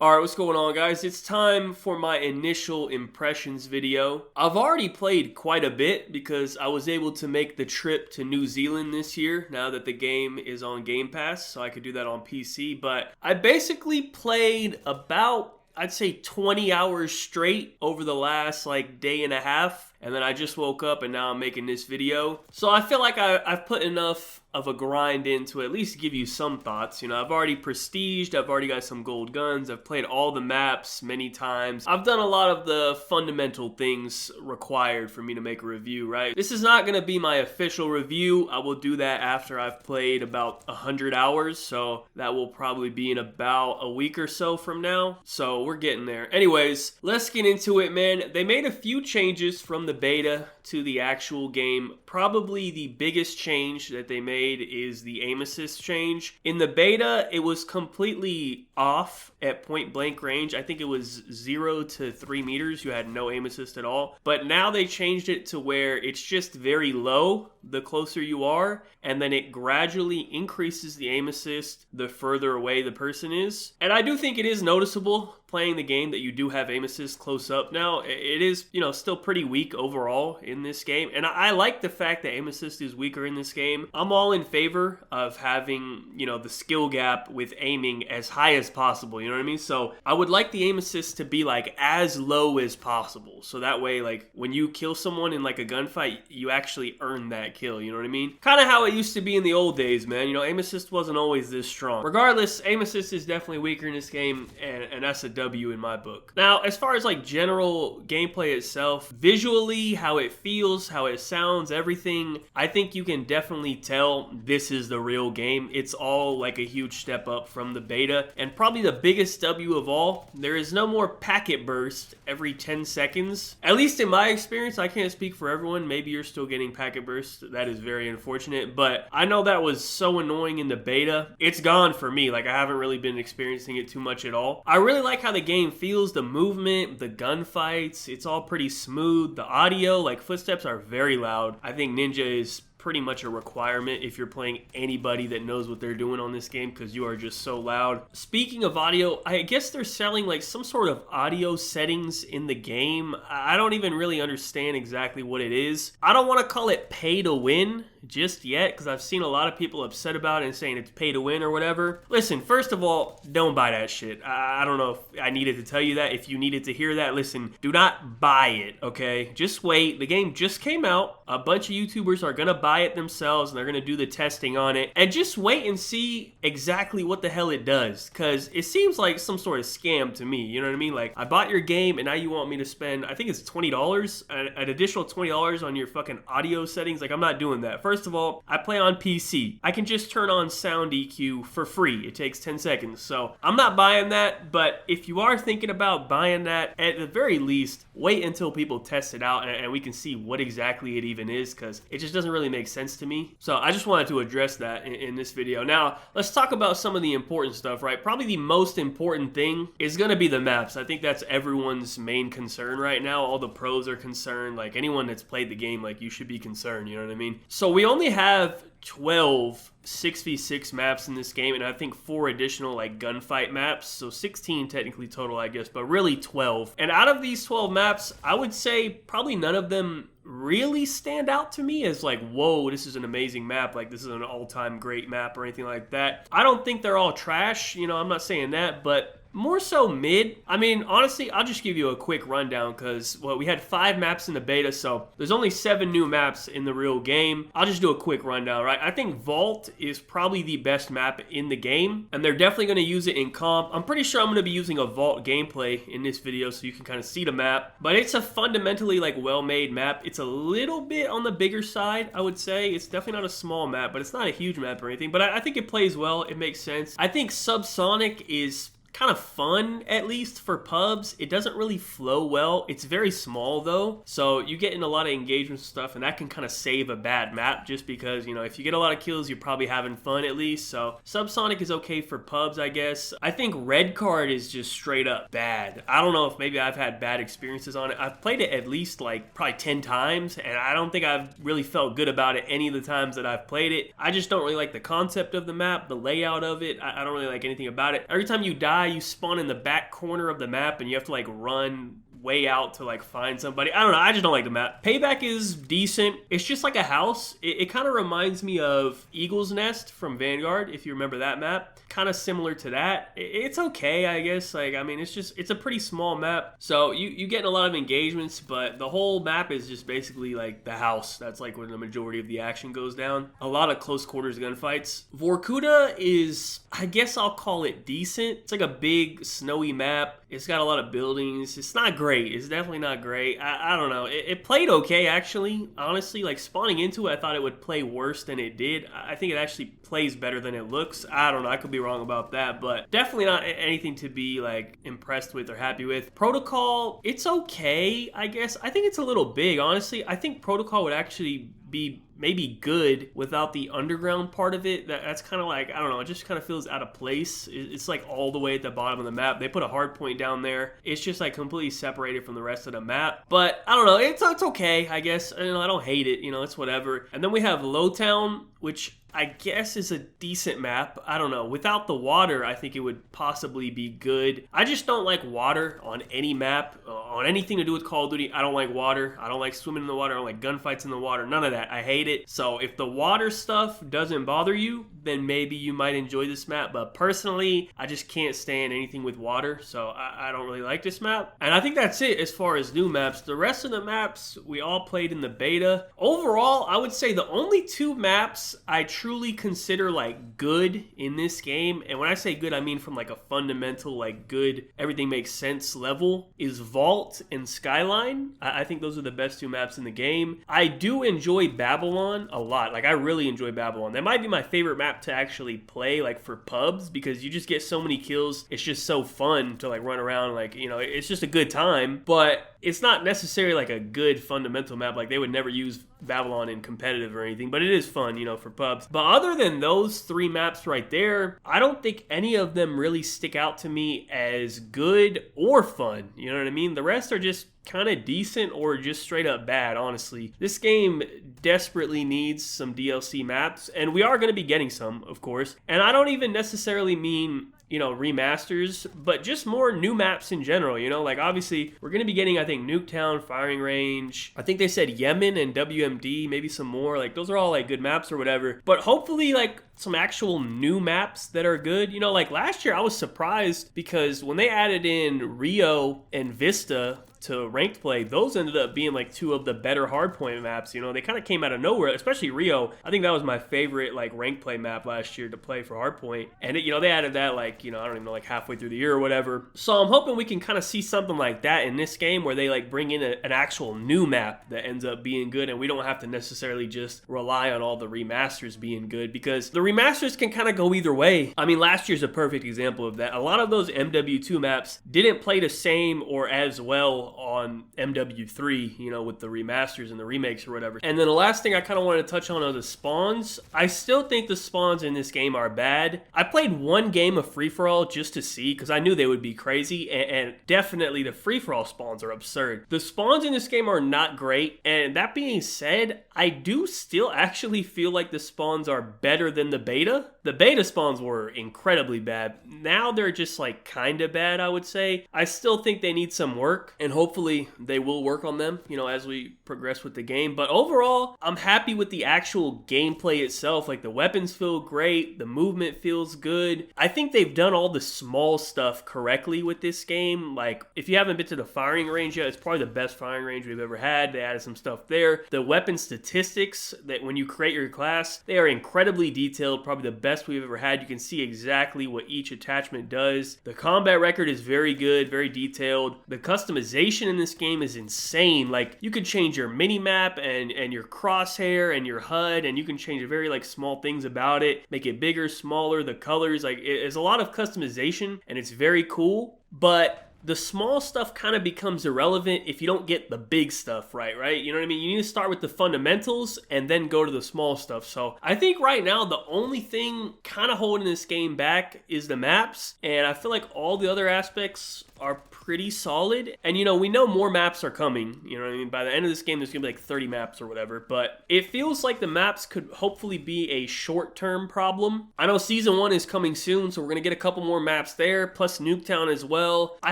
Alright, what's going on, guys? It's time for my initial impressions video. I've already played quite a bit because I was able to make the trip to New Zealand this year now that the game is on Game Pass, so I could do that on PC. But I basically played about, I'd say 20 hours straight over the last day and a half, and then I just woke up and now I'm making this video. So I feel like I've put enough of a grind in to at least give you some thoughts. You know, I've already prestiged, I've already got some gold guns, I've played all the maps many times. I've done a lot of the fundamental things required for me to make a review, right? This is not gonna be my official review. I will do that after I've played about 100 hours, so that will probably be in about a week or so from now. So we're getting there. Anyways, let's get into it, man. They made a few changes from the beta to the actual game. Probably the biggest change that they made is the aim assist change. In the beta, it was completely off at point blank range. I think it was 0 to 3 meters. You had no aim assist at all. But now they changed it to where it's just very low the closer you are, and then it gradually increases the aim assist the further away the person is. And I do think it is noticeable playing the game that you do have aim assist close up now. It is, still pretty weak overall in this game. And I like the fact that aim assist is weaker in this game. I'm all in favor of having, the skill gap with aiming as high as possible, you know what I mean? So I would like the aim assist to be as low as possible. So that way, when you kill someone in a gunfight, you actually earn that kill, you know what I mean? Kind of how it used to be in the old days, man. Aim assist wasn't always this strong. Regardless, aim assist is definitely weaker in this game, and that's a W in my book. Now, as far as general gameplay itself, visually, how it feels, how it sounds, everything, I think you can definitely tell this is the real game. It's all a huge step up from the beta, and probably the biggest W of all, there is no more packet burst every 10 seconds. At least in my experience, I can't speak for everyone. Maybe you're still getting packet burst. That is very unfortunate, but I know that was so annoying in the beta. It's gone for me. I haven't really been experiencing it too much at all. I really like how the game feels, the movement, the gunfights. It's all pretty smooth. The audio, footsteps are very loud. I think Ninja is pretty much a requirement if you're playing anybody that knows what they're doing on this game, because you are just so loud. Speaking of audio, I guess they're selling some sort of audio settings in the game. I don't even really understand exactly what it is. I don't want to call it pay to win just yet, because I've seen a lot of people upset about it and saying it's pay to win or whatever. Listen, first of all, don't buy that shit. I don't know if I needed to tell you that. If you needed to hear that, listen, do not buy it, okay? Just wait. The game just came out. A bunch of YouTubers are gonna buy it themselves and they're gonna do the testing on it, and just wait and see exactly what the hell it does, because it seems like some sort of scam to me, you know what I mean? I bought your game and now you want me to spend, I think it's $20, an additional $20 on your fucking audio settings. I'm not doing that. First of all, I play on PC. I can just turn on sound EQ for free. It takes 10 seconds, so I'm not buying that. But if you are thinking about buying that, at the very least, wait until people test it out and we can see what exactly it even is, because it just doesn't really make sense to me. So I just wanted to address that in this video. Now, let's talk about some of the important stuff, right? Probably the most important thing is going to be the maps. I think that's everyone's main concern right now. All the pros are concerned. Anyone that's played the game, you should be concerned, you know what I mean? So we only have 12 6v6 maps in this game, and I think 4 additional gunfight maps, so 16 technically total, I guess, but really 12. And out of these 12 maps, I would say probably none of them really stand out to me as whoa, this is an amazing map, this is an all-time great map or anything like that. I don't think they're all trash, I'm not saying that, but more so mid. I mean, honestly, I'll just give you a quick rundown, because we had 5 maps in the beta, so there's only 7 new maps in the real game. I'll just do a quick rundown, right? I think Vault is probably the best map in the game, and they're definitely going to use it in comp. I'm pretty sure I'm going to be using a Vault gameplay in this video so you can kind of see the map, but it's a fundamentally well-made map. It's a little bit on the bigger side, I would say. It's definitely not a small map, but it's not a huge map or anything, but I think it plays well. It makes sense. I think Subsonic is kind of fun, at least for pubs. It doesn't really flow well. It's very small though, so you get in a lot of engagement stuff, and that can kind of save a bad map, just because, if you get a lot of kills, you're probably having fun at least. So Subsonic is okay for pubs, I guess. I think Red Card is just straight up bad. I don't know if maybe I've had bad experiences on it. I've played it at least probably 10 times, and I don't think I've really felt good about it any of the times that I've played it. I just don't really like the concept of the map, the layout of it. I don't really like anything about it. Every time you die, die, you spawn in the back corner of the map and you have to like run way out to like find somebody. I don't know, I just don't like the map. Payback is decent. It's just like a house. It kind of reminds me of Eagle's Nest from Vanguard, if you remember that map. Kind of similar to that. It's okay, I guess. Like, I mean, it's a pretty small map, so you get a lot of engagements, but the whole map is just basically like the house. That's like where the majority of the action goes down. A lot of close quarters gunfights. Vorkuta is, I guess I'll call it decent. It's like a big snowy map. It's got a lot of buildings. It's not great. It's definitely not great. I don't know. It played okay, actually. Honestly, like spawning into it, I thought it would play worse than it did. I think it actually plays better than it looks. I don't know. I could be wrong about that, but definitely not anything to be like impressed with or happy with. Protocol, it's okay, I guess. I think it's a little big, honestly. I think Protocol would actually be maybe good without the underground part of it. That's kind of like, I don't know, it just kind of feels out of place. It's like all the way at the bottom of the map. They put a hard point down there. It's just like completely separated from the rest of the map. But I don't know, it's okay, I guess. I don't hate it, it's whatever. And then we have Lowtown, which I guess is a decent map. I don't know. Without the water, I think it would possibly be good. I just don't like water on any map, on anything to do with Call of Duty. I don't like water. I don't like swimming in the water. I don't like gunfights in the water. None of that. I hate it. So if the water stuff doesn't bother you, then maybe you might enjoy this map. But personally, I just can't stand anything with water, so I don't really like this map. And I think that's it as far as new maps. The rest of the maps we all played in the beta. Overall, I would say the only two maps I truly consider like good in this game, and when I say good, I mean from like a fundamental like good, everything makes sense level, is Vault and Skyline. I think those are the best two maps in the game. I do enjoy Babylon a lot. Like, I really enjoy Babylon. That might be my favorite map to actually play, like for pubs, because you just get so many kills. It's just so fun to like run around, like, it's just a good time. But it's not necessarily like a good fundamental map. Like, they would never use Babylon in competitive or anything, but it is fun, for pubs. But other than those three maps right there, I don't think any of them really stick out to me as good or fun. You know what I mean? The rest are just kind of decent or just straight up bad, honestly. This game desperately needs some DLC maps, and we are going to be getting some, of course. And I don't even necessarily mean remasters, but just more new maps in general. Like, obviously we're going to be getting, I think, Nuketown, Firing Range, I think they said Yemen and WMD, maybe some more. Like, those are all like good maps or whatever, but hopefully like some actual new maps that are good. Like last year I was surprised because when they added in Rio and Vista to ranked play, those ended up being like two of the better hardpoint maps. They kind of came out of nowhere, especially Rio. I think that was my favorite like ranked play map last year to play for hardpoint. And they added that like, I don't even know, like halfway through the year or whatever. So I'm hoping we can kind of see something like that in this game where they like bring in an actual new map that ends up being good, and we don't have to necessarily just rely on all the remasters being good, because the remasters can kind of go either way. I mean, last year's a perfect example of that. A lot of those MW2 maps didn't play the same or as well on MW3, with the remasters and the remakes or whatever. And then the last thing I kind of wanted to touch on are the spawns. I still think the spawns in this game are bad. I played one game of free-for-all just to see, because I knew they would be crazy, and definitely the free-for-all spawns are absurd. The spawns in this game are not great, and that being said, I do still actually feel like the spawns are better than the beta. The beta spawns were incredibly bad. Now they're just like kind of bad, I would say. I still think they need some work, and hopefully they will work on them, as we progress with the game. But overall, I'm happy with the actual gameplay itself. Like, the weapons feel great, the movement feels good. I think they've done all the small stuff correctly with this game. Like, if you haven't been to the firing range yet, it's probably the best firing range we've ever had. They added some stuff there. The weapon statistics, that when you create your class, they are incredibly detailed, probably the best we've ever had. You can see exactly what each attachment does. The combat record is very good, very detailed. The customization in this game is insane. Like, you could change your mini map and your crosshair and your HUD, and you can change very like small things about it, make it bigger, smaller, the colors. Like, it's a lot of customization, and it's very cool. But the small stuff kind of becomes irrelevant if you don't get the big stuff right? You know what I mean? You need to start with the fundamentals and then go to the small stuff. So I think right now the only thing kind of holding this game back is the maps, and I feel like all the other aspects are pretty solid. And you know, we know more maps are coming, you know what I mean? By the end of this game, there's gonna be like 30 maps or whatever, but it feels like the maps could hopefully be a short-term problem. I know Season 1 is coming soon, so we're gonna get a couple more maps there, plus Nuketown as well. I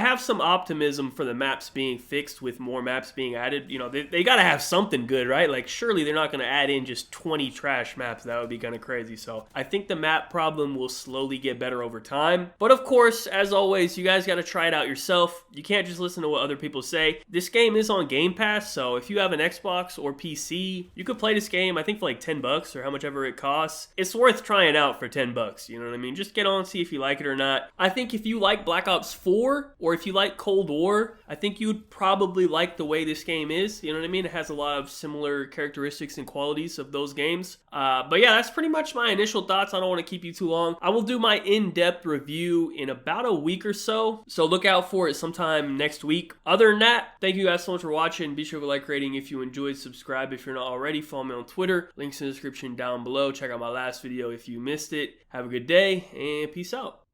have some optimism for the maps being fixed with more maps being added. You know, they gotta have something good, right? Like, surely they're not gonna add in just 20 trash maps. That would be kind of crazy. So I think the map problem will slowly get better over time. But of course, as always, you guys gotta try it out yourself. You can't just listen to what other people say. This game is on Game Pass, so if you have an Xbox or PC, you could play this game, I think for like $10 or how much ever it costs. It's worth trying out for $10, you know what I mean? Just get on, see if you like it or not. I think if you like Black Ops 4 or if you like Cold War, I think you'd probably like the way this game is, you know what I mean? It has a lot of similar characteristics and qualities of those games. But yeah, that's pretty much my initial thoughts. I don't want to keep you too long. I will do my in-depth review in about a week or so look out for it sometime next week. Other than that, thank you guys so much for watching. Be sure to like rating if you enjoyed, subscribe if you're not already, follow me on Twitter, links in the description down below. Check out my last video if you missed it. Have a good day and peace out.